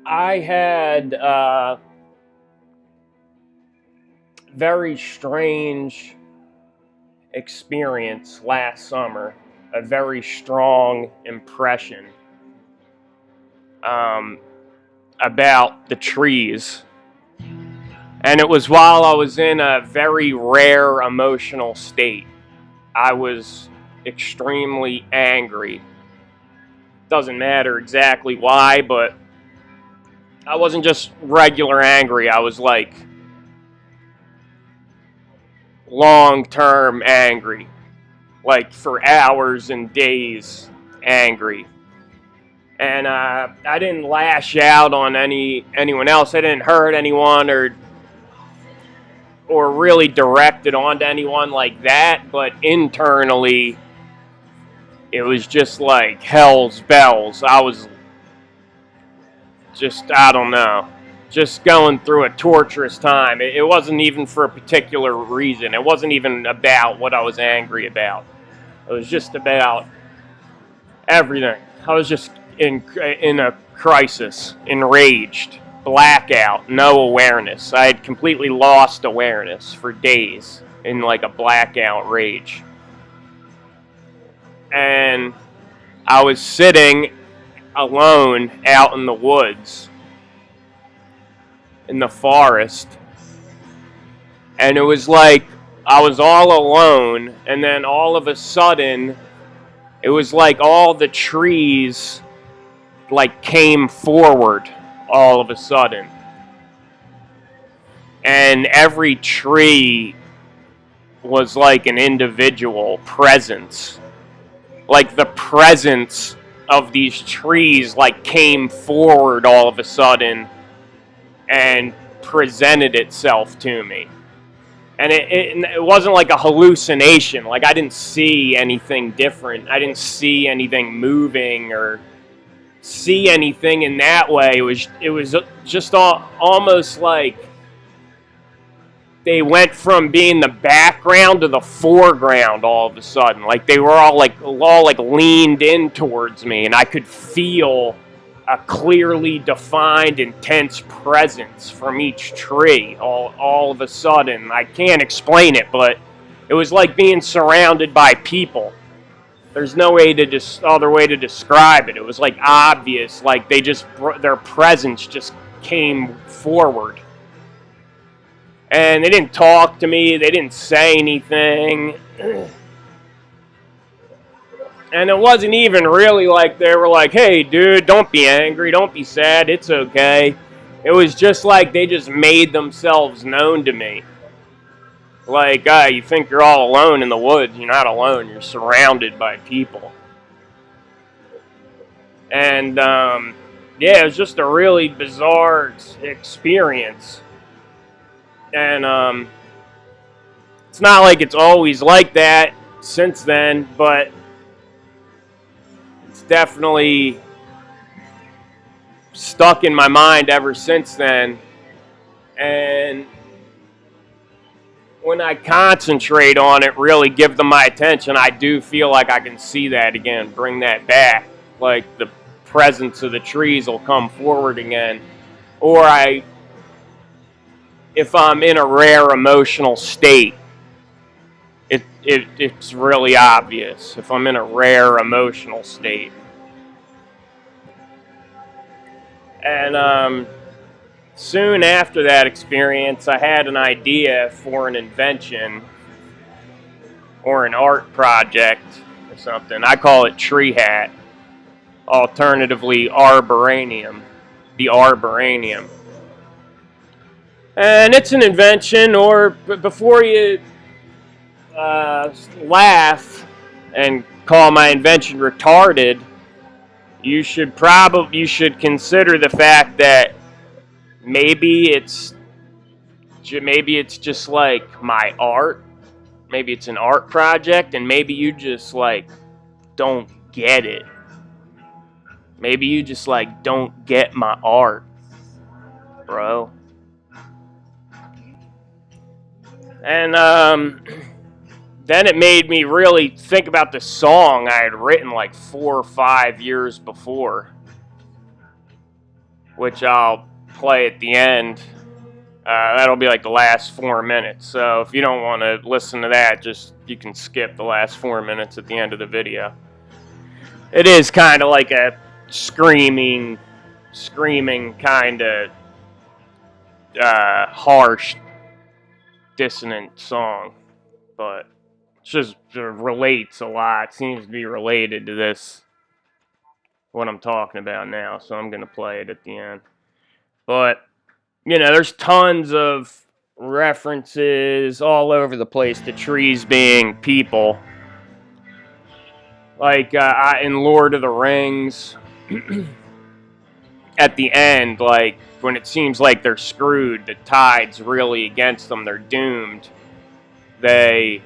I had a very strange experience last summer, a very strong impression um, about the trees. And it was while I was in a very rare emotional state. I was extremely angry. Doesn't matter exactly why, but I wasn't just regular angry. I was like long term angry, like for hours and days angry. And I didn't lash out on anyone else. I didn't hurt anyone or really direct it onto anyone like that. But internally, it was just like hell's bells. I was just, I don't know, just going through a torturous time. It wasn't even for a particular reason. It wasn't even about what I was angry about. It was just about everything. I was just in a crisis, enraged, blackout, no awareness. I had completely lost awareness for days in like a blackout rage. And I was sitting alone out in the woods, in the forest, and it was like I was all alone, and then all of a sudden, it was like all the trees like came forward all of a sudden. And every tree was like an individual presence. Like the presence of these trees like came forward all of a sudden and presented itself to me. And it wasn't like a hallucination. Like I didn't see anything different. I didn't see anything moving or see anything in that way. It was just almost like they went from being the background to the foreground all of a sudden. Like they were all like leaned in towards me, and I could feel a clearly defined, intense presence from each tree. All of a sudden, I can't explain it, but it was like being surrounded by people. There's no way to other way to describe it. It was like obvious, like they just their presence just came forward. And they didn't talk to me, they didn't say anything. And it wasn't even really like they were like, hey dude, don't be angry, don't be sad, it's okay. It was just like they just made themselves known to me. Like, you think you're all alone in the woods. You're not alone. You're surrounded by people. And, yeah, it was just a really bizarre experience. And, it's not like it's always like that since then, but it's definitely stuck in my mind ever since then. And when I concentrate on it, really give them my attention, I do feel like I can see that again, bring that back. Like the presence of the trees will come forward again. Or if I'm in a rare emotional state, it's really obvious if I'm in a rare emotional state. And soon after that experience, I had an idea for an invention or an art project or something. I call it treehat, alternatively arboranium, the arboranium. And it's an invention, or before you laugh and call my invention retarded, you should consider the fact that maybe it's just like my art. Maybe it's an art project, and maybe you just like don't get it. Maybe you just like don't get my art, bro. And then it made me really think about the song I had written like 4 or 5 years before, which I'll play at the end. That'll be like the last 4 minutes. So if you don't want to listen to that, you can skip the last 4 minutes at the end of the video. It is kind of like a screaming kind of harsh, dissonant song, but it just relates a lot. Seems to be related to this, what I'm talking about now, so I'm going to play it at the end. But, there's tons of references all over the place to trees being people. Like in Lord of the Rings, at the end, like when it seems like they're screwed, the tide's really against them, they're doomed, the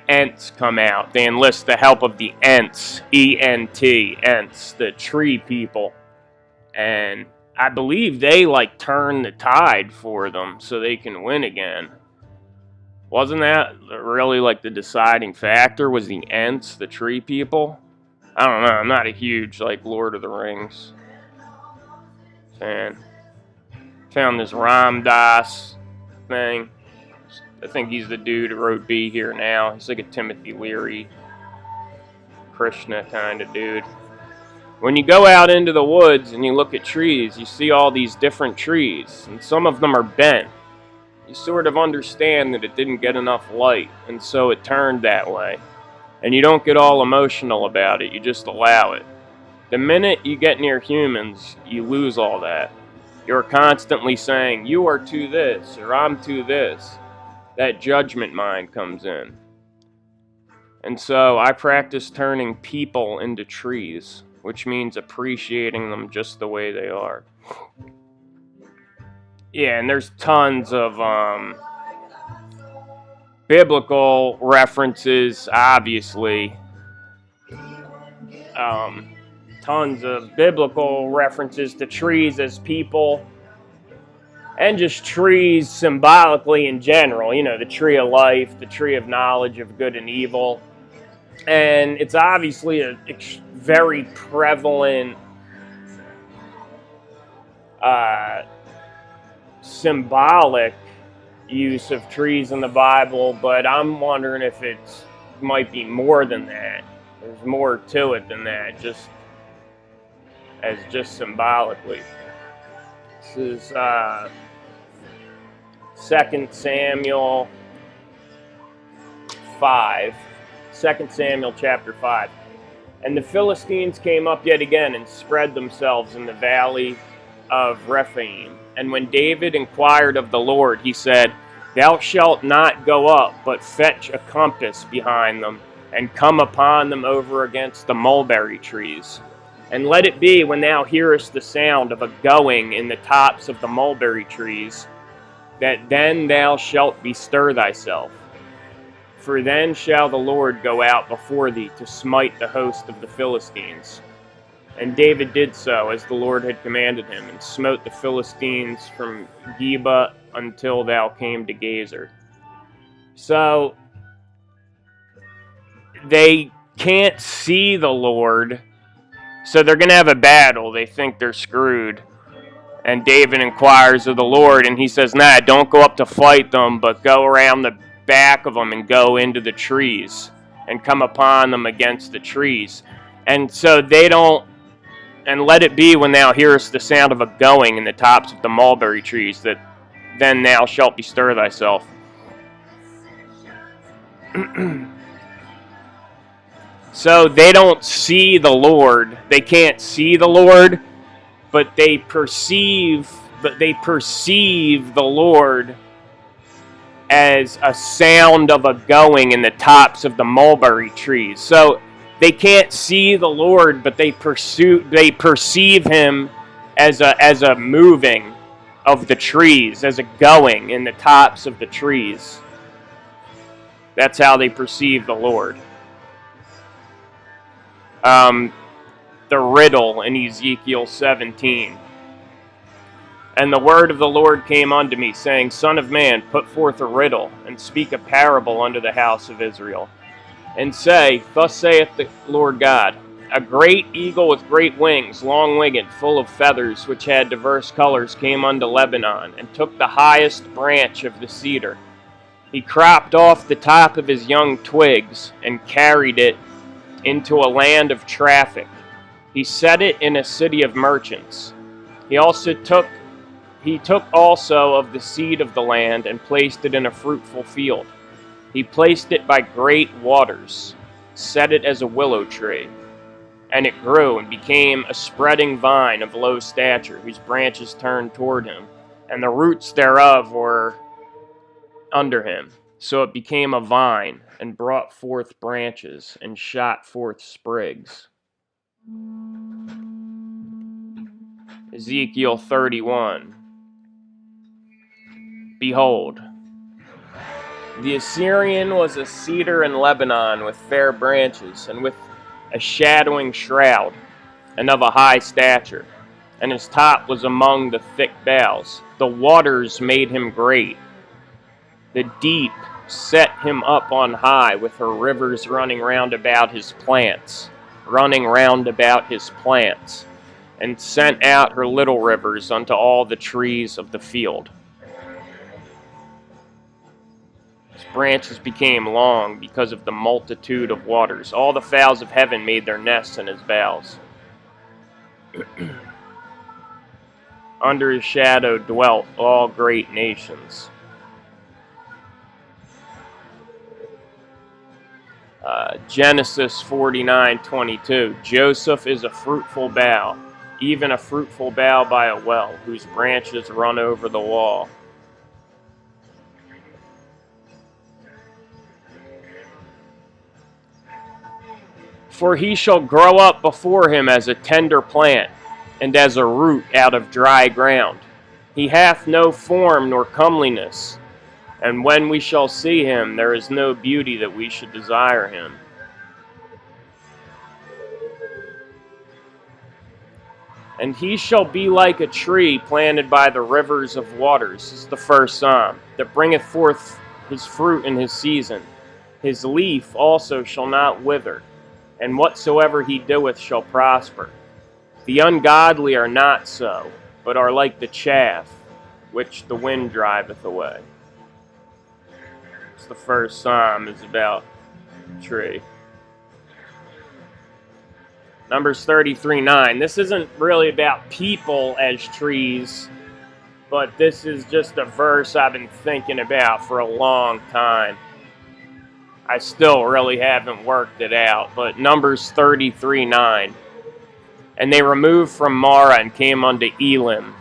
Ents come out. They enlist the help of the Ents, E-N-T, Ents, the tree people. And I believe they turn the tide for them so they can win again. Wasn't that really the deciding factor? Was the Ents, the tree people? I don't know. I'm not a huge Lord of the Rings fan. Found this Ram Dass thing. I think he's the dude who wrote Be Here Now. He's like a Timothy Leary, Krishna kind of dude. When you go out into the woods and you look at trees, you see all these different trees, and some of them are bent. You sort of understand that it didn't get enough light, and so it turned that way. And you don't get all emotional about it, you just allow it. The minute you get near humans, you lose all that. You're constantly saying, you are to this, or I'm to this. That judgment mind comes in. And so I practice turning people into trees, which means appreciating them just the way they are. Yeah, and there's tons of biblical references, obviously. Tons of biblical references to trees as people, and just trees symbolically in general. The tree of life, the tree of knowledge of good and evil. And it's obviously a very prevalent symbolic use of trees in the Bible, but I'm wondering if it might be more than that. There's more to it than that, just symbolically. This is 2 Samuel 5. 2 Samuel chapter 5. And the Philistines came up yet again and spread themselves in the valley of Rephaim. And when David inquired of the Lord, he said, Thou shalt not go up, but fetch a compass behind them, and come upon them over against the mulberry trees. And let it be, when thou hearest the sound of a going in the tops of the mulberry trees, that then thou shalt bestir thyself. For then shall the Lord go out before thee to smite the host of the Philistines. And David did so, as the Lord had commanded him, and smote the Philistines from Geba until thou came to Gazer. So, they can't see the Lord, so they're going to have a battle. They think they're screwed. And David inquires of the Lord, and he says, Nah, don't go up to fight them, but go around the back of them and go into the trees and come upon them against the trees. And so they don't, and let it be, when thou hearest the sound of a going in the tops of the mulberry trees, that then thou shalt bestir thyself. So they don't see the Lord. They can't see the Lord, but they perceive the Lord as a sound of a going in the tops of the mulberry trees. So they can't see the Lord, but they perceive him as a moving of the trees, as a going in the tops of the trees. That's how they perceive the Lord. The riddle in Ezekiel 17. And the word of the Lord came unto me, saying, Son of man, put forth a riddle, and speak a parable unto the house of Israel. And say, Thus saith the Lord God, A great eagle with great wings, long-winged, full of feathers, which had diverse colors, came unto Lebanon, and took the highest branch of the cedar. He cropped off the top of his young twigs, and carried it into a land of traffic. He set it in a city of merchants. He took also of the seed of the land, and placed it in a fruitful field. He placed it by great waters, set it as a willow tree. And it grew and became a spreading vine of low stature, whose branches turned toward him, and the roots thereof were under him. So it became a vine, and brought forth branches, and shot forth sprigs. Ezekiel 31. Behold, the Assyrian was a cedar in Lebanon with fair branches, and with a shadowing shroud, and of a high stature, and his top was among the thick boughs. The waters made him great. The deep set him up on high, with her rivers running round about his plants, and sent out her little rivers unto all the trees of the field. His branches became long because of the multitude of waters. All the fowls of heaven made their nests in his boughs. Under his shadow dwelt all great nations. Genesis 49:22. Joseph is a fruitful bough, even a fruitful bough by a well, whose branches run over the wall. For he shall grow up before him as a tender plant, and as a root out of dry ground. He hath no form nor comeliness, and when we shall see him, there is no beauty that we should desire him. And he shall be like a tree planted by the rivers of waters. This is the first psalm. That bringeth forth his fruit in his season. His leaf also shall not wither, and whatsoever he doeth shall prosper. The ungodly are not so, but are like the chaff, which the wind driveth away. It's the first psalm is about a tree. Numbers 33:9. This isn't really about people as trees, but this is just a verse I've been thinking about for a long time. I still really haven't worked it out, but Numbers 33:9. And they removed from Marah and came unto Elim,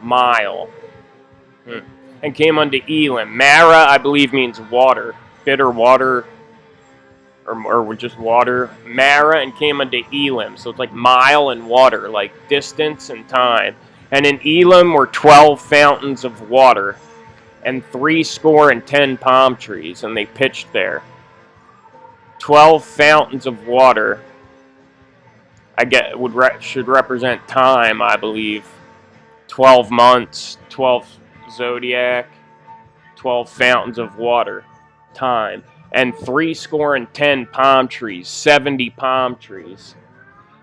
mile, and came unto Elim. Marah, I believe, means water, bitter water, or just water. Marah, and came unto Elim. So it's like mile and water, like distance and time. And in Elim were 12 fountains of water, and 70 palm trees, and they pitched there. 12 fountains of water, should represent time, I believe. 12 months, 12 zodiac, 12 fountains of water, time. And 70 palm trees, 70 palm trees.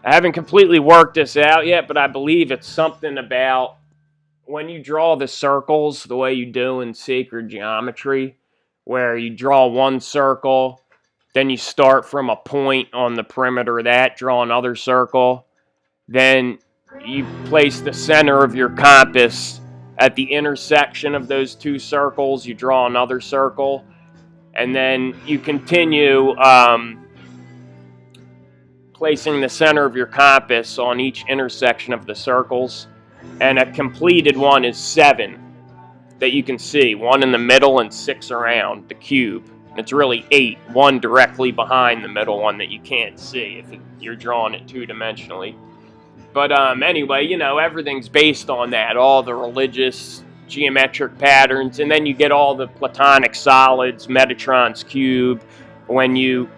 I haven't completely worked this out yet, but I believe it's something about when you draw the circles the way you do in sacred geometry, where you draw one circle, then you start from a point on the perimeter of that, draw another circle, then you place the center of your compass at the intersection of those two circles, you draw another circle, and then you continue placing the center of your compass on each intersection of the circles, and a completed one is 7 that you can see, 1 in the middle and 6 around the cube. It's really 8, 1 directly behind the middle one that you can't see if you're drawing it two-dimensionally. But anyway, everything's based on that, all the religious geometric patterns, and then you get all the Platonic solids, Metatron's cube, when you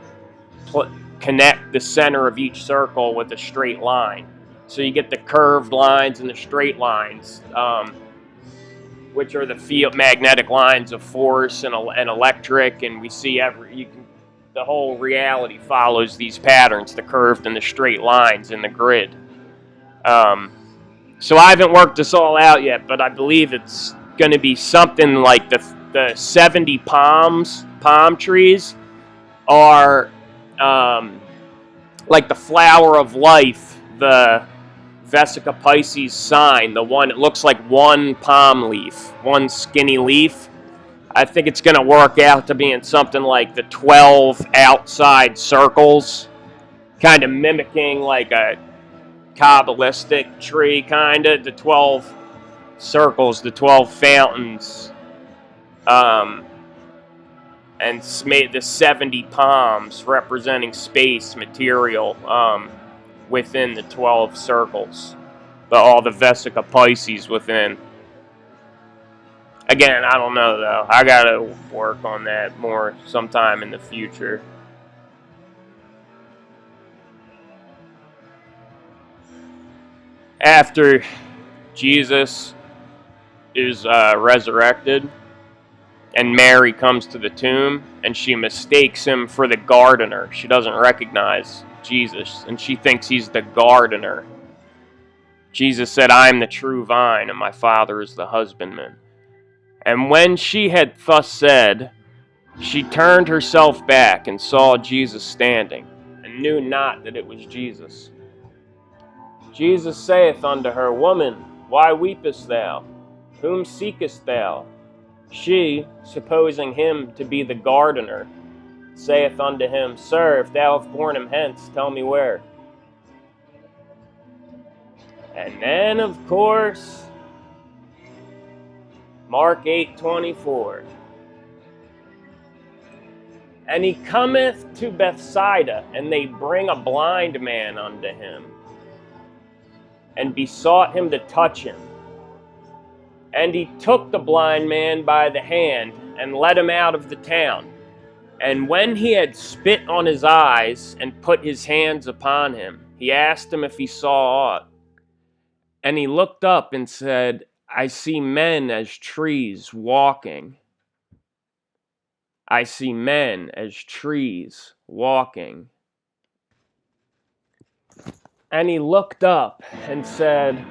connect the center of each circle with a straight line. So you get the curved lines and the straight lines, which are the field magnetic lines of force and electric, and we see the whole reality follows these patterns, the curved and the straight lines in the grid. So I haven't worked this all out yet, but I believe it's going to be something like the 70 palm trees are like the flower of life, the Vesica Pisces sign, the one, it looks like one palm leaf, one skinny leaf. I think it's going to work out to being something like the 12 outside circles, kind of mimicking like a Kabbalistic tree, kind of, the 12 circles, the 12 fountains, and the 70 palms representing space, material, within the 12 circles, but all the Vesica Pisces within. Again, I don't know though. I gotta work on that more sometime in the future. After Jesus is resurrected, and Mary comes to the tomb, and she mistakes him for the gardener. She doesn't recognize Jesus, and she thinks he's the gardener. Jesus said, "I am the true vine, and my Father is the husbandman." And when she had thus said, she turned herself back and saw Jesus standing, and knew not that it was Jesus. Jesus saith unto her, "Woman, why weepest thou? Whom seekest thou?" She, supposing him to be the gardener, saith unto him, "Sir, if thou have borne him hence, tell me where." And then, of course, Mark 8:24. And he cometh to Bethsaida, and they bring a blind man unto him, and besought him to touch him. And he took the blind man by the hand, and led him out of the town. And when he had spit on his eyes, and put his hands upon him, he asked him if he saw aught. And he looked up and said, "I see men as trees walking." I see men as trees walking. And he looked up and said,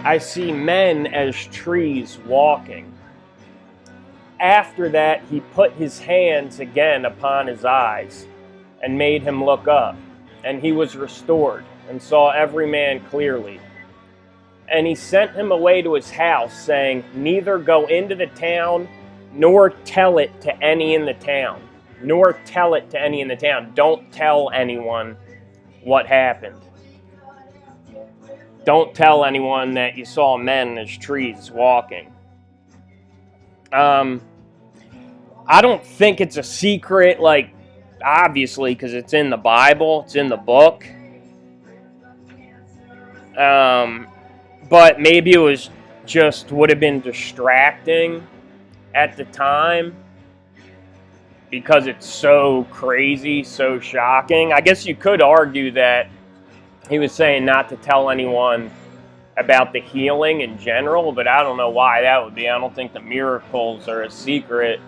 "I see men as trees walking." After that, he put his hands again upon his eyes, and made him look up. And he was restored, and saw every man clearly. And he sent him away to his house, saying, "Neither go into the town, nor tell it to any in the town." Nor tell it to any in the town. Don't tell anyone what happened. Don't tell anyone that you saw men as trees walking. I don't think it's a secret, like, obviously, because it's in the Bible, it's in the book. But maybe it was just would have been distracting at the time because it's so crazy, so shocking. I guess you could argue that he was saying not to tell anyone about the healing in general, but I don't know why that would be. I don't think the miracles are a secret.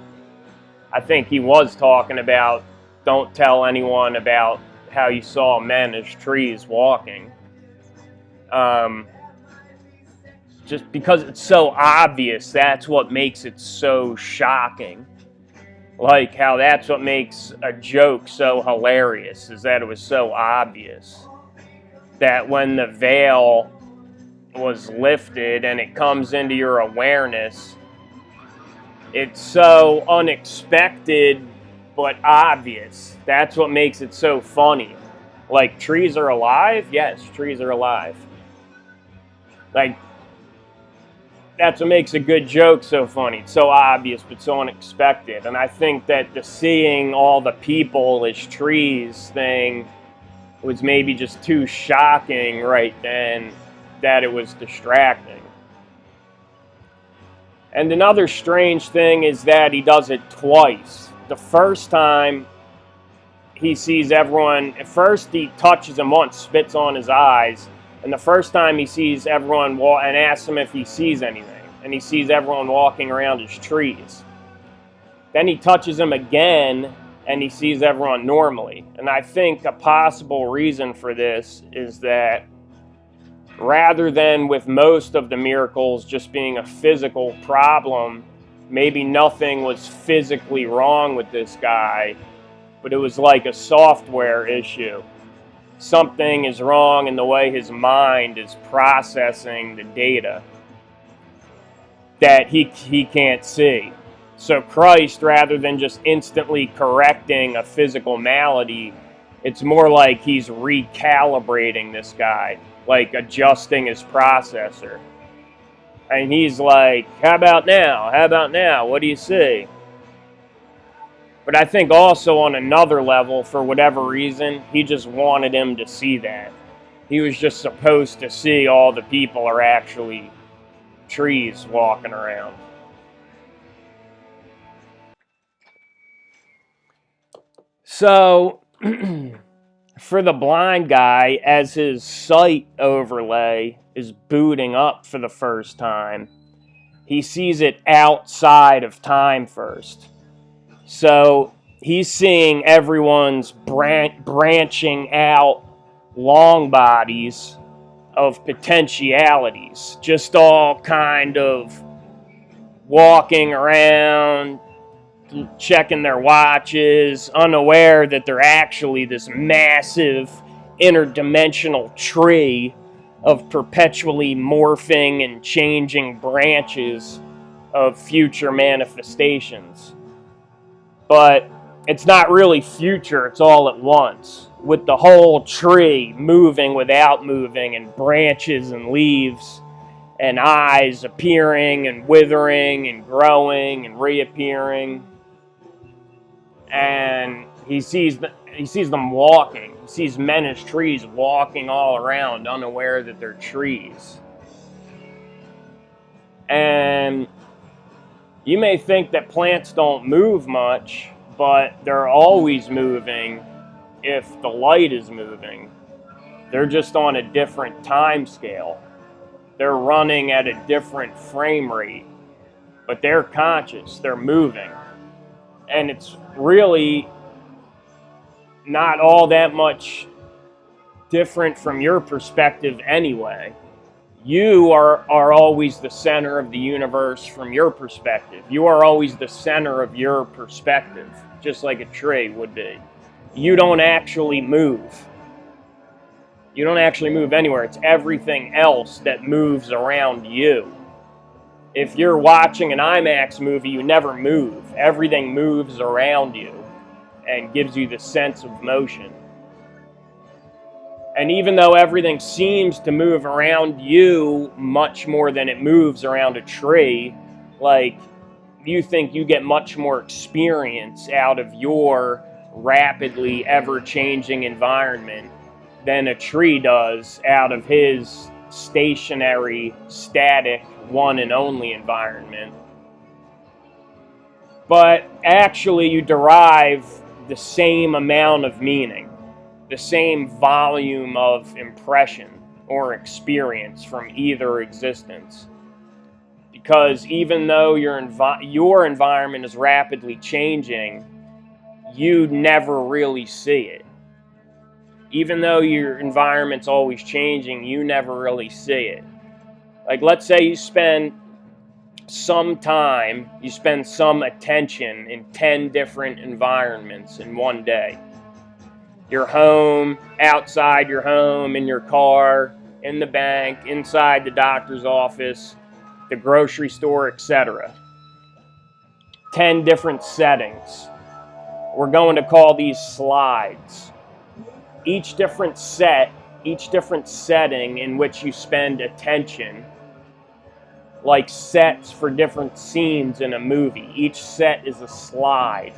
I think he was talking about don't tell anyone about how you saw men as trees walking. Just because it's so obvious, that's what makes it so shocking. Like how that's what makes a joke so hilarious, is that it was so obvious. That when the veil was lifted and it comes into your awareness, it's so unexpected but obvious. That's what makes it so funny. Like, trees are alive? Yes, trees are alive. Like, that's what makes a good joke so funny. It's so obvious, but so unexpected. And I think that the seeing all the people as trees thing was maybe just too shocking right then that it was distracting. And another strange thing is that he does it twice. The first time he sees everyone, at first he touches him once, spits on his eyes, and the first time he sees everyone and asks him if he sees anything, and he sees everyone walking around as trees. Then he touches him again, and he sees everyone normally. And I think a possible reason for this is that rather than with most of the miracles just being a physical problem, maybe nothing was physically wrong with this guy, but it was like a software issue. Something is wrong in the way his mind is processing the data that he can't see. So Christ, rather than just instantly correcting a physical malady, it's more like he's recalibrating this guy, like adjusting his processor. And he's like, how about now? How about now? What do you see? But I think also on another level, for whatever reason, he just wanted him to see that. He was just supposed to see all the people are actually trees walking around. So, for the blind guy, as his sight overlay is booting up for the first time, he sees it outside of time first. So, he's seeing everyone's branching out long bodies of potentialities, just all kind of walking around, checking their watches, unaware that they're actually this massive interdimensional tree of perpetually morphing and changing branches of future manifestations. But it's not really future, it's all at once, with the whole tree moving without moving, and branches and leaves and eyes appearing and withering and growing and reappearing. And he sees them walking. He sees men as trees walking all around, unaware that they're trees. And you may think that plants don't move much, but they're always moving if the light is moving. They're just on a different time scale. They're running at a different frame rate, but they're conscious, they're moving. And it's really not all that much different from your perspective anyway. You are always the center of the universe from your perspective. You are always the center of your perspective, just like a tree would be. You don't actually move. You don't actually move anywhere. It's everything else that moves around you. If you're watching an IMAX movie, you never move. Everything moves around you and gives you the sense of motion. And even though everything seems to move around you much more than it moves around a tree, like you think you get much more experience out of your rapidly ever-changing environment than a tree does out of his stationary, static, one and only environment. But actually you derive the same amount of meaning, the same volume of impression or experience from either existence. Because even though your environment is rapidly changing, you never really see it. Even though your environment's always changing, you never really see it. Like, let's say you spend some time, you spend some attention in 10 different environments in one day. Your home, outside your home, in your car, in the bank, inside the doctor's office, the grocery store, etc. 10 different settings. We're going to call these slides. Each different setting in which you spend attention, like sets for different scenes in a movie. Each set is a slide.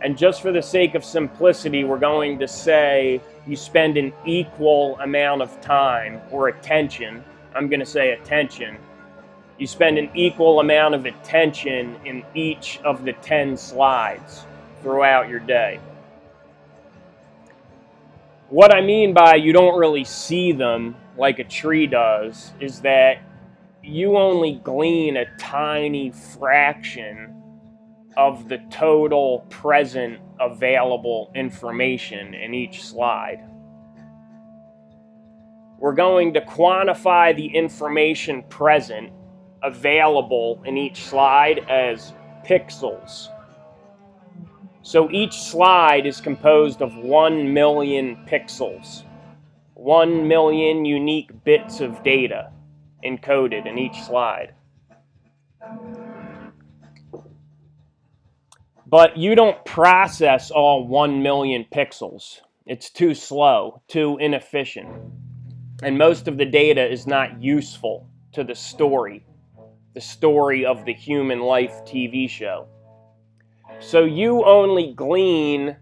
And just for the sake of simplicity, we're going to say you spend an equal amount of time or attention. I'm going to say attention. You spend an equal amount of attention in each of the 10 slides throughout your day. What I mean by you don't really see them like a tree does is that you only glean a tiny fraction of the total present available information in each slide. We're going to quantify the information present available in each slide as pixels. So each slide is composed of 1 million pixels, 1 million unique bits of data encoded in each slide. But you don't process all 1 million pixels. It's too slow, too inefficient. And most of the data is not useful to the story of the human life TV show. So you only glean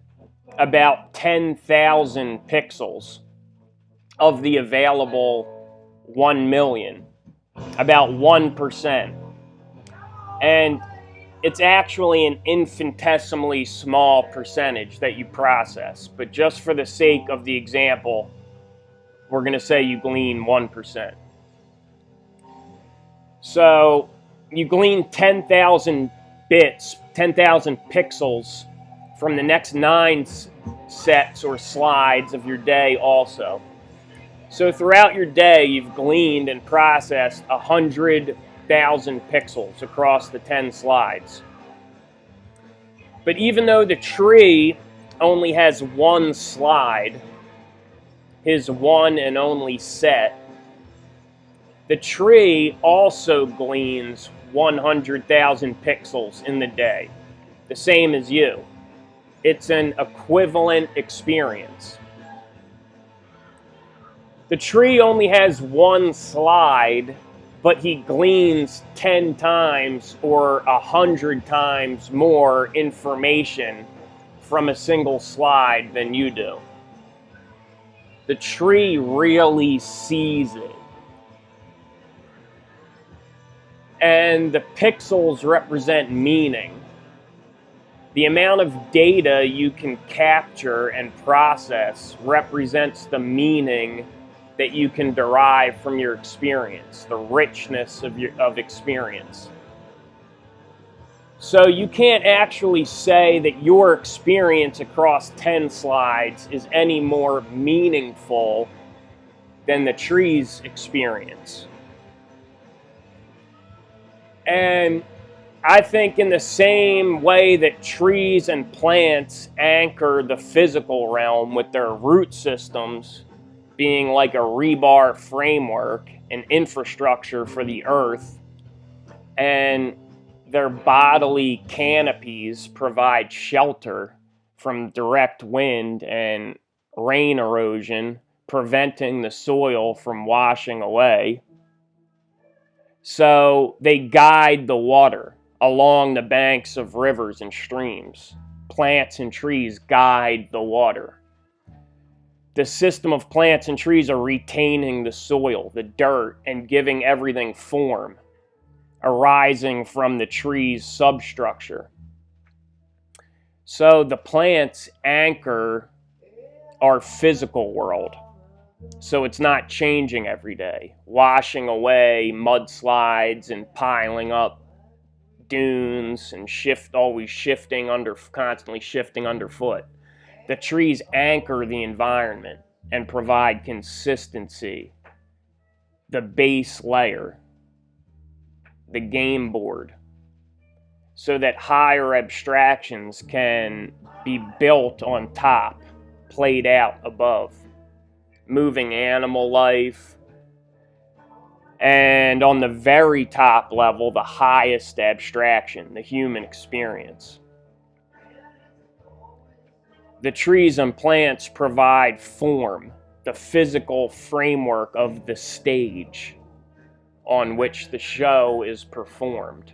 about 10,000 pixels of the available 1 million, about 1%. And it's actually an infinitesimally small percentage that you process. But just for the sake of the example, we're going to say you glean 1%. So you glean 10,000 bits, 10,000 pixels from the next 9 sets or slides of your day also. So throughout your day, you've gleaned and processed 100,000 pixels across the 10 slides. But even though the tree only has one slide, his one and only set, the tree also gleans 100,000 pixels in the day, the same as you. It's an equivalent experience. The tree only has one slide, but he gleans 10 times or 100 times more information from a single slide than you do. The tree really sees it. And the pixels represent meaning. The amount of data you can capture and process represents the meaning that you can derive from your experience, the richness of experience. So you can't actually say that your experience across 10 slides is any more meaningful than the tree's experience. And I think in the same way that trees and plants anchor the physical realm with their root systems being like a rebar framework, an infrastructure for the earth, and their bodily canopies provide shelter from direct wind and rain erosion, preventing the soil from washing away. So they guide the water along the banks of rivers and streams. Plants and trees guide the water. The system of plants and trees are retaining the soil, the dirt, and giving everything form, arising from the tree's substructure. So the plants anchor our physical world. So it's not changing every day, washing away mudslides and piling up dunes and constantly shifting underfoot. The trees anchor the environment and provide consistency, the base layer, the game board, so that higher abstractions can be built on top, played out above. Moving animal life, and on the very top level, the highest abstraction, the human experience. The trees and plants provide form, the physical framework of the stage on which the show is performed.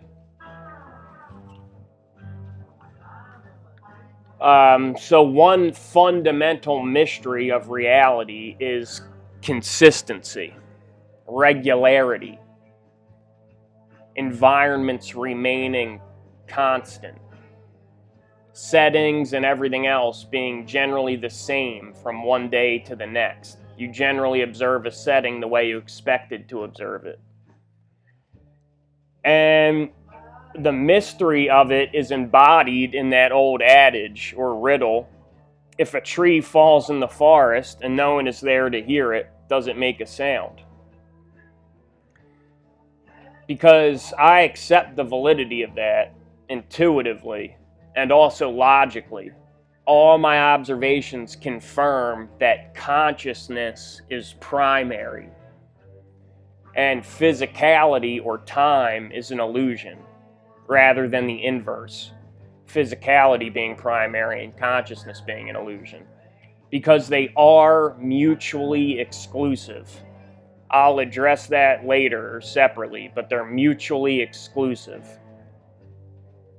So one fundamental mystery of reality is consistency, regularity, environments remaining constant, settings and everything else being generally the same from one day to the next. You generally observe a setting the way you expected to observe it. And the mystery of it is embodied in that old adage or riddle: if a tree falls in the forest and no one is there to hear it, does it make a sound? Because I accept the validity of that intuitively and also logically. All my observations confirm that consciousness is primary and physicality or time is an illusion rather than the inverse, physicality being primary and consciousness being an illusion, because they are mutually exclusive. I'll address that later or separately, but they're mutually exclusive.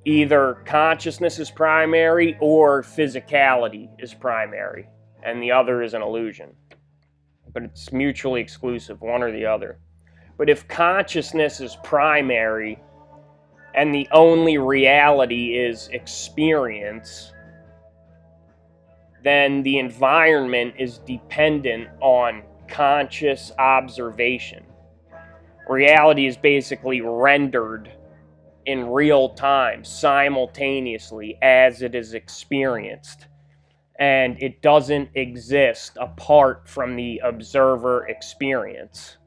Either consciousness is primary or physicality is primary, and the other is an illusion. But it's mutually exclusive, one or the other. But if consciousness is primary and the only reality is experience, then the environment is dependent on conscious observation. Reality is basically rendered in real time, simultaneously, as it is experienced. And it doesn't exist apart from the observer experience.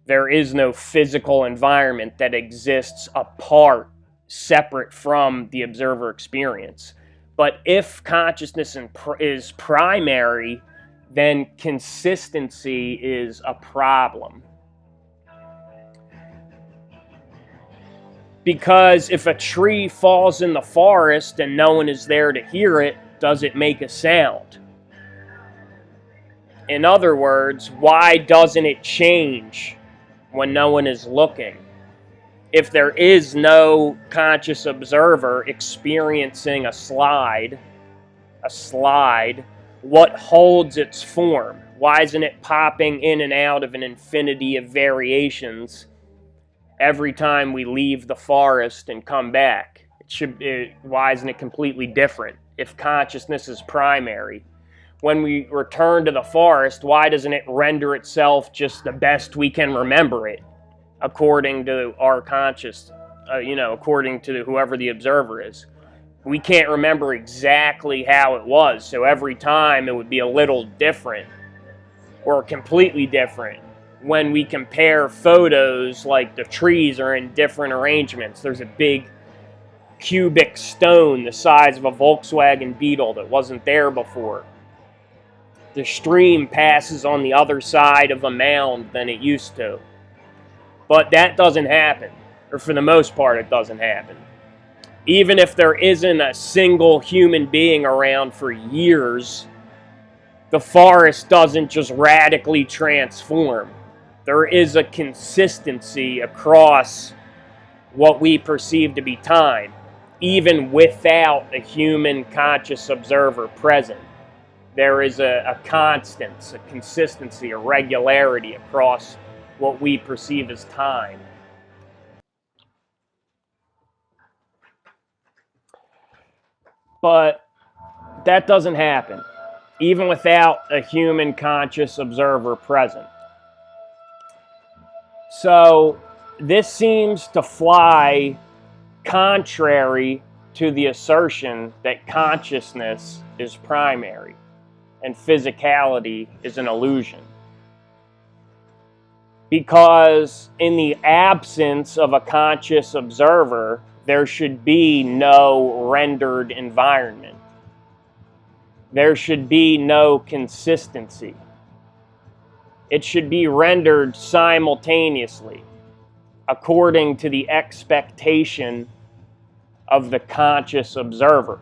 There is no physical environment that exists apart, separate from the observer experience. But if consciousness is primary, then consistency is a problem. Because if a tree falls in the forest and no one is there to hear it, does it make a sound? In other words, why doesn't it change when no one is looking? If there is no conscious observer experiencing a slide, what holds its form? Why isn't it popping in and out of an infinity of variations every time we leave the forest and come back? Why isn't it completely different if consciousness is primary? When we return to the forest, why doesn't it render itself just the best we can remember it, according to our conscious, according to whoever the observer is? We can't remember exactly how it was, so every time it would be a little different or completely different. When we compare photos, like the trees are in different arrangements. There's a big cubic stone the size of a Volkswagen Beetle that wasn't there before. The stream passes on the other side of a mound than it used to. But that doesn't happen, or for the most part it doesn't happen. Even if there isn't a single human being around for years, the forest doesn't just radically transform. There is a consistency across what we perceive to be time, even without a human conscious observer present. There is a constance, a consistency, a regularity across what we perceive as time. But that doesn't happen, even without a human conscious observer present. So this seems to fly contrary to the assertion that consciousness is primary and physicality is an illusion. Because in the absence of a conscious observer, there should be no rendered environment. There should be no consistency. It should be rendered simultaneously, according to the expectation of the conscious observer,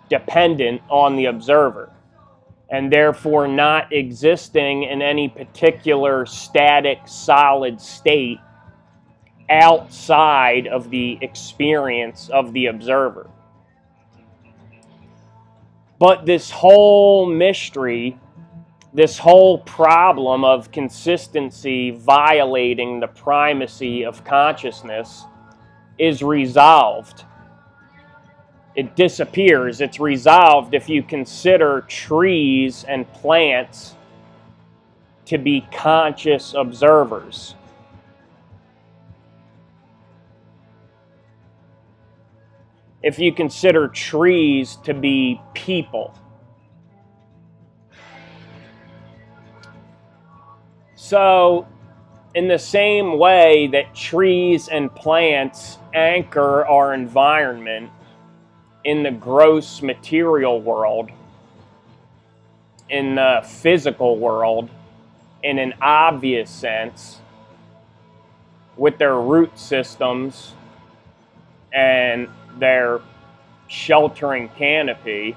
dependent on the observer, and therefore not existing in any particular static, solid state outside of the experience of the observer. But this whole mystery, this whole problem of consistency violating the primacy of consciousness is resolved. It disappears. It's resolved if you consider trees and plants to be conscious observers. if you consider trees to be people. So, in the same way that trees and plants anchor our environment in the gross material world, in the physical world, in an obvious sense, with their root systems and their sheltering canopy,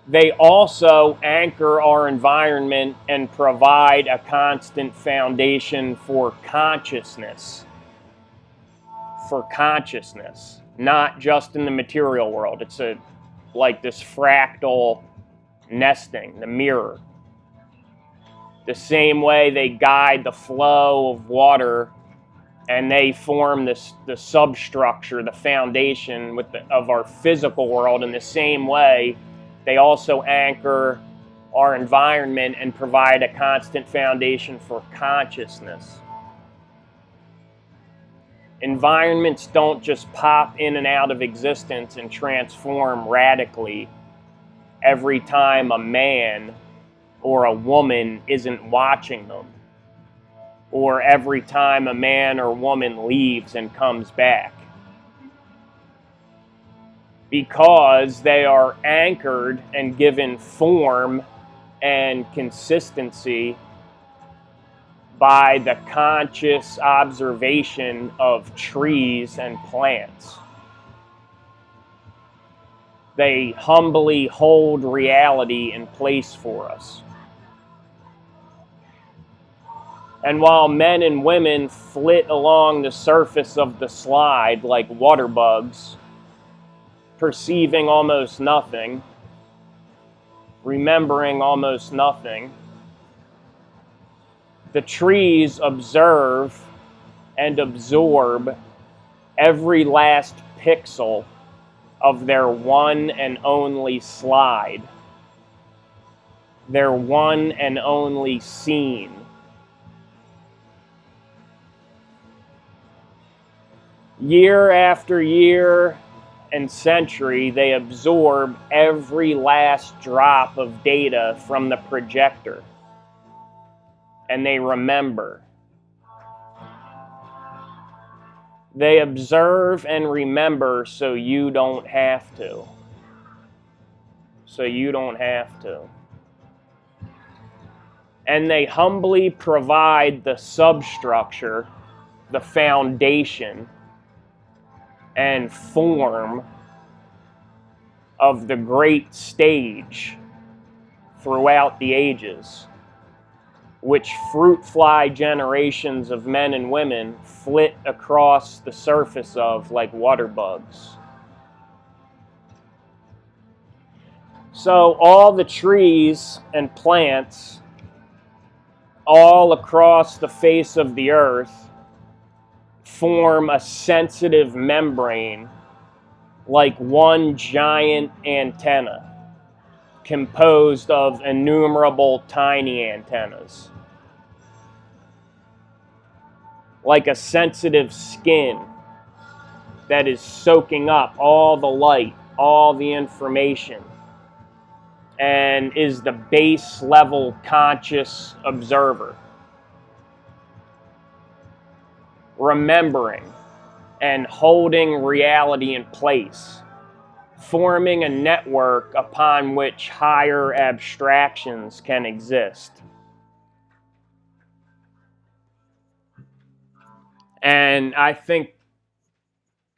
they also anchor our environment and provide a constant foundation for consciousness. For consciousness, not just in the material world. It's like this fractal nesting, the mirror. The same way they guide the flow of water and they form the substructure, the foundation of our physical world, in the same way, they also anchor our environment and provide a constant foundation for consciousness. Environments don't just pop in and out of existence and transform radically every time a man or a woman isn't watching them, or every time a man or woman leaves and comes back. Because they are anchored and given form and consistency by the conscious observation of trees and plants. They humbly hold reality in place for us. And while men and women flit along the surface of the slide like water bugs, perceiving almost nothing, remembering almost nothing, the trees observe and absorb every last pixel of their one and only slide, their one and only scene. Year after year and century, they absorb every last drop of data from the projector. And they remember. They observe and remember so you don't have to. So you don't have to. And they humbly provide the substructure, the foundation, and form of the great stage throughout the ages, which fruit fly generations of men and women flit across the surface of like water bugs. So all the trees and plants all across the face of the earth form a sensitive membrane like one giant antenna, composed of innumerable tiny antennas, like a sensitive skin that is soaking up all the light, all the information, and is the base level conscious observer, remembering and holding reality in place, forming a network upon which higher abstractions can exist. And I think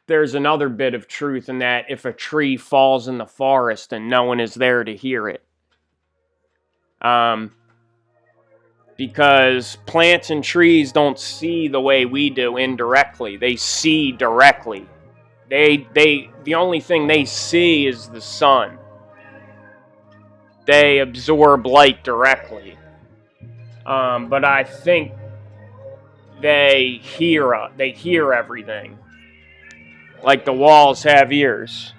there's another bit of truth in that if a tree falls in the forest and no one is there to hear it. Because plants and trees don't see the way we do indirectly. They see directly. The only thing they see is the sun. They absorb light directly. But I think they hear everything. Like the walls have ears.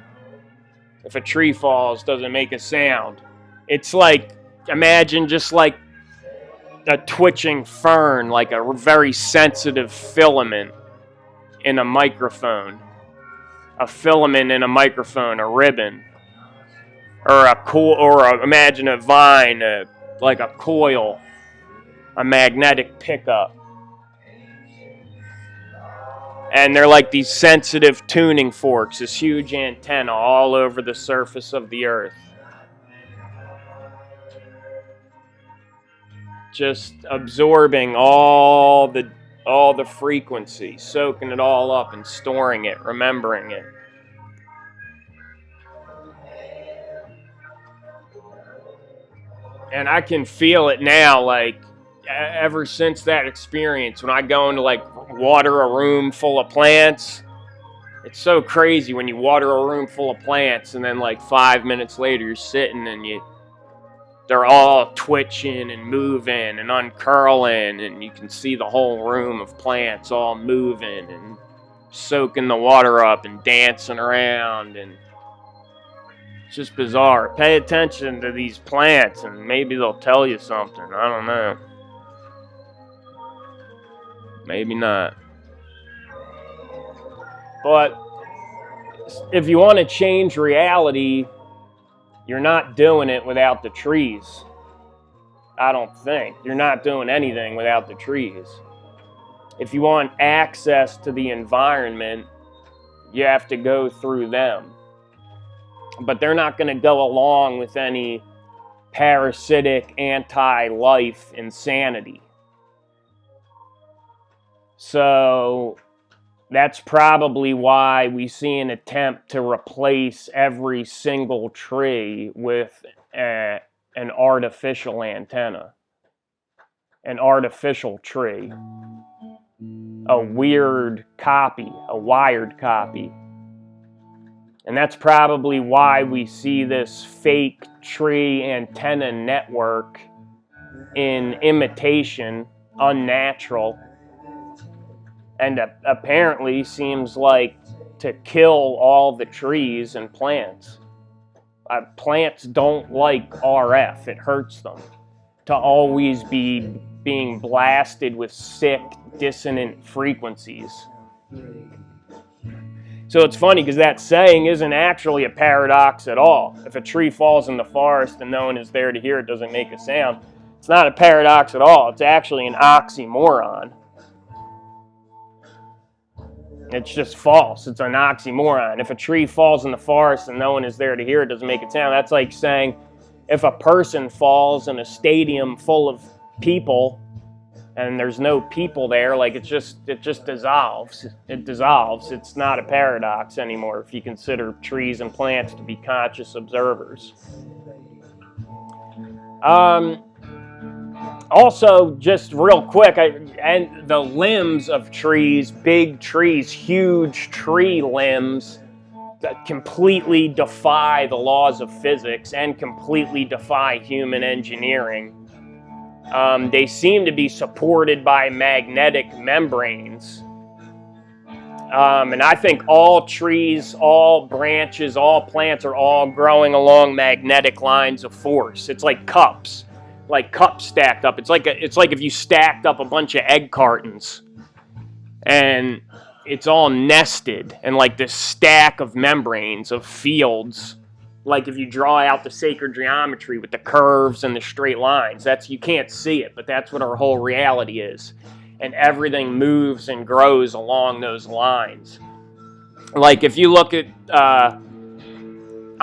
If a tree falls, does it make a sound? It's like, imagine just like a twitching fern, like a very sensitive filament in a microphone. a filament in a microphone, a ribbon, or imagine a vine, like a coil, a magnetic pickup. And they're like these sensitive tuning forks, this huge antenna all over the surface of the earth. Just absorbing all the frequency, soaking it all up and storing it, remembering it. And I can feel it now, like, ever since that experience, when I go into, like, water a room full of plants. It's so crazy when you water a room full of plants and then, like, 5 minutes later you're sitting and they're all twitching and moving and uncurling, and you can see the whole room of plants all moving and soaking the water up and dancing around, and it's just bizarre. Pay attention to these plants and maybe they'll tell you something. I don't know. Maybe not. But if you want to change reality, you're not doing it without the trees. I don't think. You're not doing anything without the trees. If you want access to the environment, you have to go through them. But they're not going to go along with any parasitic, anti-life insanity. So that's probably why we see an attempt to replace every single tree with an artificial antenna, an artificial tree, a weird copy, a wired copy. And that's probably why we see this fake tree antenna network in imitation, unnatural, and apparently seems like to kill all the trees and plants. Plants don't like RF. It hurts them to always be being blasted with sick, dissonant frequencies. So it's funny because that saying isn't actually a paradox at all. If a tree falls in the forest and no one is there to hear it, doesn't make a sound. It's not a paradox at all. It's actually an oxymoron. It's just false. It's an oxymoron. If a tree falls in the forest and no one is there to hear it, doesn't make a sound. That's like saying if a person falls in a stadium full of people and there's no people there, like it just dissolves. It dissolves. It's not a paradox anymore if you consider trees and plants to be conscious observers. Also, just real quick, and the limbs of trees, big trees, huge tree limbs that completely defy the laws of physics and completely defy human engineering. They seem to be supported by magnetic membranes. And I think all trees, all branches, all plants are all growing along magnetic lines of force. It's like cups. Like cups stacked up. It's like if you stacked up a bunch of egg cartons and it's all nested and like this stack of membranes of fields. Like if you draw out the sacred geometry with the curves and the straight lines, you can't see it, but that's what our whole reality is. And everything moves and grows along those lines. Like if you look at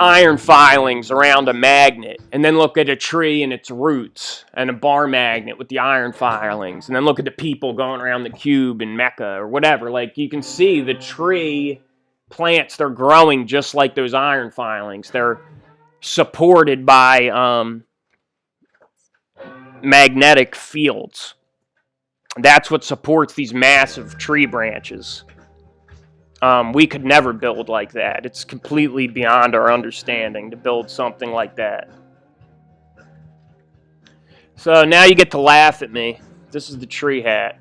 iron filings around a magnet, and then look at a tree and its roots, and a bar magnet with the iron filings, and then look at the people going around the cube in Mecca or whatever, like you can see the tree plants, they're growing just like those iron filings. They're supported by magnetic fields. That's what supports these massive tree branches. We could never build like that. It's completely beyond our understanding to build something like that. So now you get to laugh at me. This is the tree hat.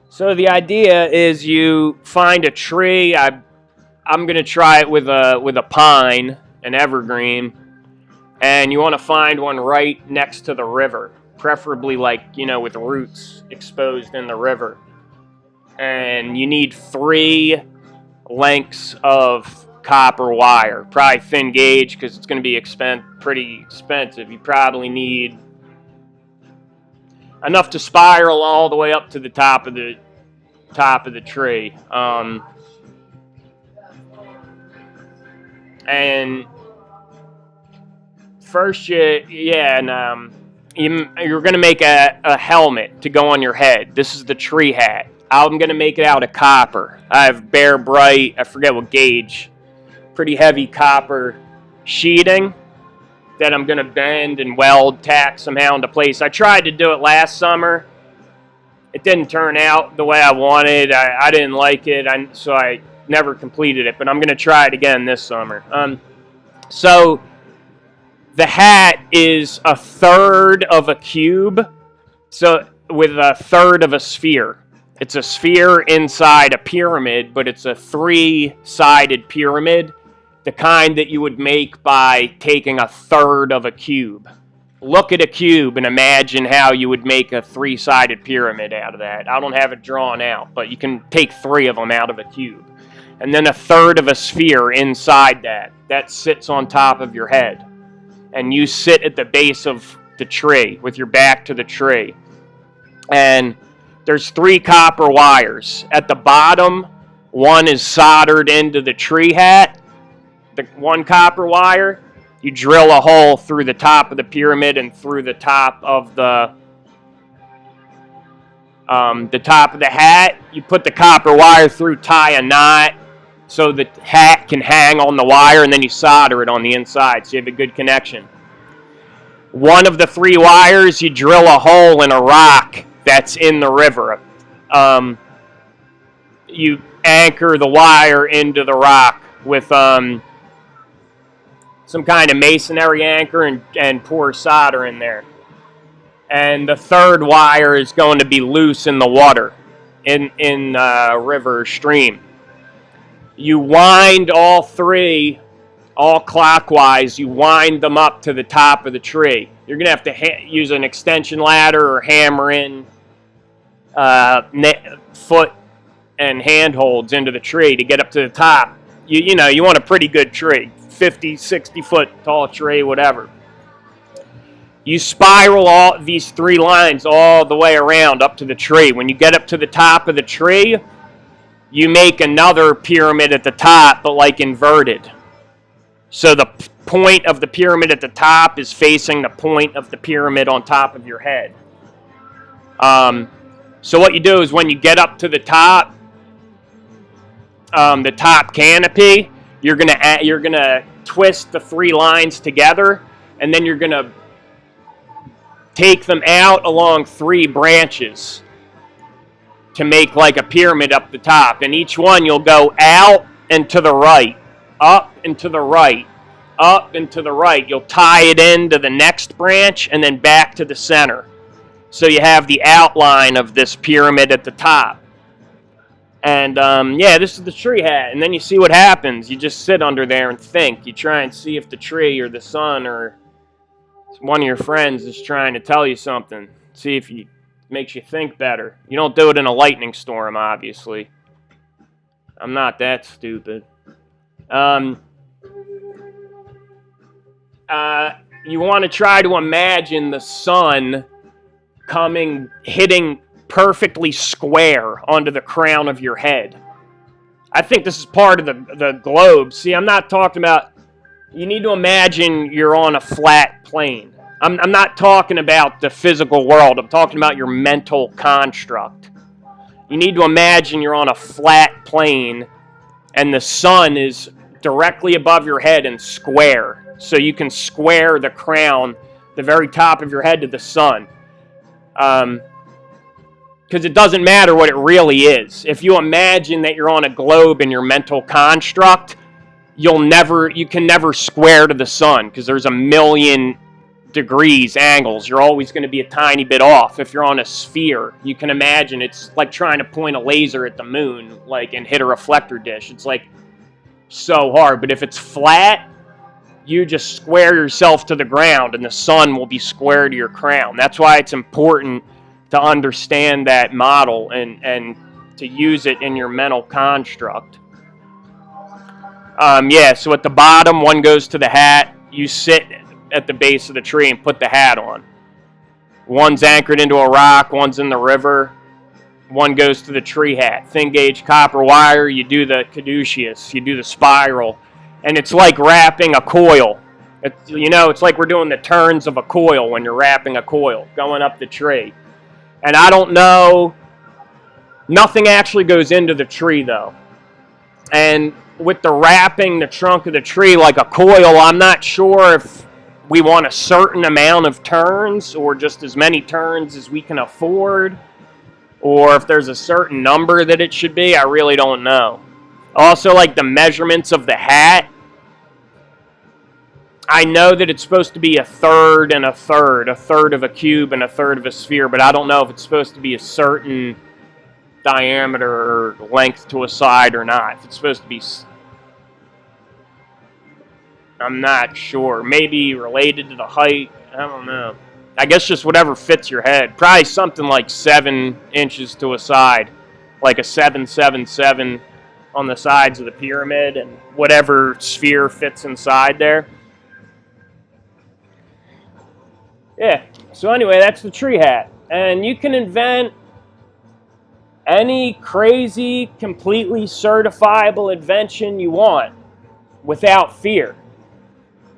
So the idea is you find a tree. I'm going to try it with a pine, an evergreen. And you want to find one right next to the river, preferably like, you know, with roots exposed in the river. And you need 3 lengths of copper wire, probably thin gauge because it's going to be pretty expensive. You probably need enough to spiral all the way up to the top of the tree. And first, you're going to make a helmet to go on your head. This is the tree hat. I'm going to make it out of copper. I have bare bright, I forget what gauge, pretty heavy copper sheeting that I'm going to bend and weld, tack somehow into place. I tried to do it last summer. It didn't turn out the way I wanted. I didn't like it, so I never completed it, but I'm going to try it again this summer. So the hat is 1/3 of a cube, so with 1/3 of a sphere. It's a sphere inside a pyramid, but it's a 3-sided pyramid, the kind that you would make by taking 1/3 of a cube. Look at a cube and imagine how you would make a 3-sided pyramid out of that. I don't have it drawn out, but you can take 3 of them out of a cube. And then 1/3 of a sphere inside that sits on top of your head. And you sit at the base of the tree with your back to the tree. And there's 3 copper wires. At the bottom, one is soldered into the tree hat. The 1 copper wire, you drill a hole through the top of the pyramid and through the top of the hat. You put the copper wire through, tie a knot so the hat can hang on the wire, and then you solder it on the inside so you have a good connection. One of the 3 wires, you drill a hole in a rock that's in the river. You anchor the wire into the rock with some kind of masonry anchor and pour solder in there. And the 3rd wire is going to be loose in the water, in a river or stream. You wind all 3, all clockwise, you wind them up to the top of the tree. You're going to have to use an extension ladder or hammer in foot and handholds into the tree to get up to the top. You want a pretty good tree, 50, 60 foot tall tree, whatever. You spiral all these 3 lines all the way around up to the tree. When you get up to the top of the tree, you make another pyramid at the top, but like inverted. So the point of the pyramid at the top is facing the point of the pyramid on top of your head. So what you do is when you get up to the top canopy, you're gonna twist the 3 lines together, and then you're gonna take them out along 3 branches to make like a pyramid up the top. And each one you'll go out and to the right, up and to the right, up and to the right. You'll tie it into the next branch and then back to the center. So you have the outline of this pyramid at the top. And this is the tree hat. And then you see what happens. You just sit under there and think. You try and see if the tree or the sun or one of your friends is trying to tell you something. See if it makes you think better. You don't do it in a lightning storm, obviously. I'm not that stupid. You want to try to imagine the sun hitting perfectly square onto the crown of your head. I think this is part of the globe. See, I'm not talking about... You need to imagine you're on a flat plane. I'm not talking about the physical world. I'm talking about your mental construct. You need to imagine you're on a flat plane and the sun is directly above your head and square. So you can square the crown, the very top of your head, to the sun. Because it doesn't matter what it really is. If you imagine that you're on a globe in your mental construct, you can never square to the sun because there's a million degrees angles. You're always going to be a tiny bit off. If you're on a sphere, you can imagine it's like trying to point a laser at the moon, and hit a reflector dish. It's so hard. But if it's flat, you just square yourself to the ground and the sun will be square to your crown. That's why it's important to understand that model and to use it in your mental construct. Yeah, so at the bottom, one goes to the hat. You sit at the base of the tree and put the hat on. One's anchored into a rock, one's in the river. One goes to the tree hat. Thin gauge copper wire, you do the caduceus, you do the spiral. And it's like wrapping a coil. It's like we're doing the turns of a coil when you're wrapping a coil, going up the tree. And I don't know, nothing actually goes into the tree though. And with the wrapping the trunk of the tree like a coil, I'm not sure if we want a certain amount of turns or just as many turns as we can afford, or if there's a certain number that it should be. I really don't know. Also, like the measurements of the hat, I know that it's supposed to be a third and a third of a cube and a third of a sphere, but I don't know if it's supposed to be a certain diameter or length to a side or not. If it's supposed to be, I'm not sure. Maybe related to the height. I don't know. I guess just whatever fits your head. Probably something like 7 inches to a side, like a 777 on the sides of the pyramid, and whatever sphere fits inside there. Yeah, so anyway, that's the tree hat. And you can invent any crazy, completely certifiable invention you want without fear.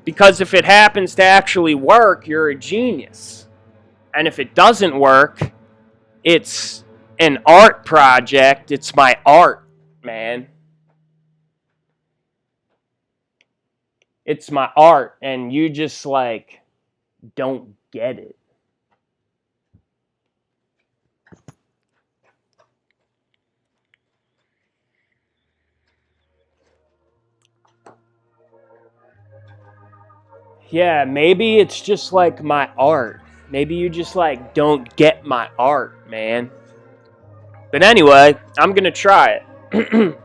Because if it happens to actually work, you're a genius. And if it doesn't work, it's an art project. It's my art, man. It's my art, and you just like don't get it. Yeah, maybe it's just like my art. Maybe you just like don't get my art, man. But anyway, I'm gonna try it.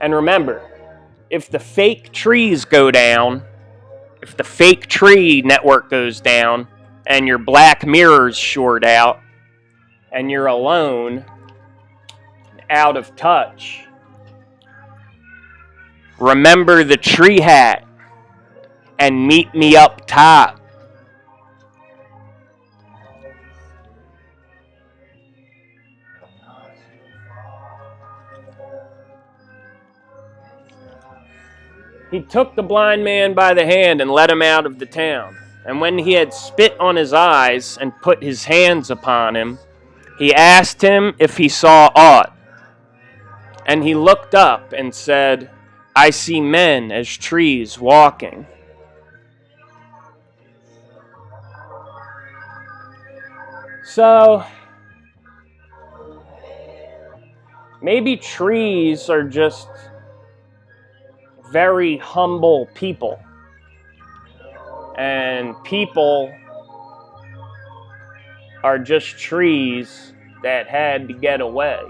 And remember, if the fake trees go down, if the fake tree network goes down, and your black mirror's short out, and you're alone, out of touch, remember the tree hat and meet me up top. He took the blind man by the hand and led him out of the town. And when he had spit on his eyes and put his hands upon him, he asked him if he saw aught. And he looked up and said, I see men as trees walking. So, maybe trees are just very humble people. And people are just trees that had to get away.